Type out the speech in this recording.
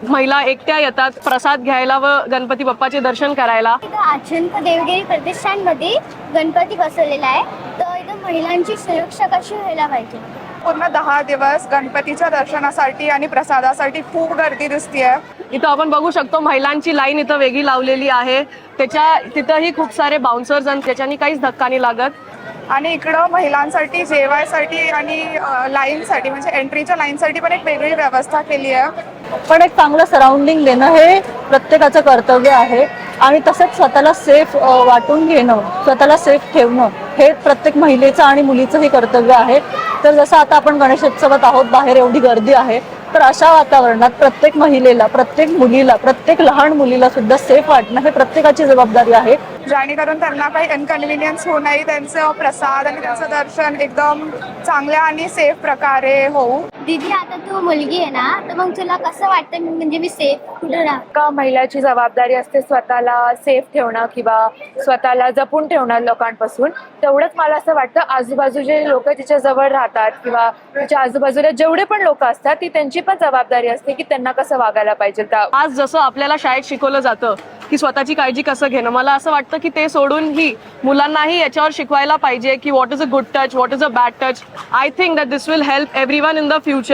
महिला एकट्या येतात प्रसाद घ्यायला व गणपती बाप्पाचे दर्शन करायला. अचंत देवगिरी प्रतिष्ठानमध्ये गणपती बसवलेला आहे, तर इथं महिलांची सुरक्षा कशी व्हायला पाहिजे? पूर्ण 10 दिवस गणपतीच्या दर्शनासाठी आणि प्रसादासाठी खूप गर्दी दिसतीये. इथं आपण बघू शकतो महिलांची लाईन इथं वेगळी लावलेली आहे. तिथंही खूप सारे बाउन्सर्स आणि त्याच्यानी काहीच धक्का नाही लागत. आणि इकडं महिलांसाठी जेवायसाठी आणि लाईनसाठी म्हणजे एंट्रीच्या लाईनसाठी पण एक वेगळी व्यवस्था केली आहे. पण एक चांगलं सराउंडिंग देणं हे प्रत्येकाचं कर्तव्य आहे आणि तसंच स्वतःला सेफ वाटून घेणं, स्वतःला सेफ ठेवणं हे प्रत्येक महिलेचं आणि मुलीचंही कर्तव्य आहे. तर जसं आता आपण गणेशोत्सवात आहोत, बाहेर एवढी गर्दी आहे, तर अशा वातावरणात प्रत्येक महिलेला, प्रत्येक मुलीला, प्रत्येक लहान मुलीला सुद्धा सेफ वाटणं हे प्रत्येकाची जबाबदारी आहे. जेणेकरून त्यांना काही इनकन्व्हिनियन्स होऊ नये, त्यांचं प्रसाद आणि त्यांचं दर्शन एकदम चांगल्या आणि सेफ प्रकारे होऊ. दीदी, आता तू मुलगी आहे ना, तर मग तुला कसं वाटतं म्हणजे मी सेफ कुठे राहा? का महिलाची जबाबदारी असते स्वतःला सेफ ठेवणं किंवा स्वतःला जपून ठेवणं लोकांपासून. तेवढंच मला असं वाटतं आजूबाजूचे लोक तिच्या जवळ राहतात किंवा तिच्या आजूबाजूला जेवढे पण लोक असतात ती त्यांची पण जबाबदारी असते की त्यांना कसं वागायला पाहिजे. आज जसं आपल्याला शाळेत शिकवलं जातं की स्वतःची काळजी कसं घेणं, मला असं वाटतं की ते सोडूनही मुलांनाही याच्यावर शिकवायला पाहिजे की what is a good touch, what is a bad touch. I think that this will help everyone in the future.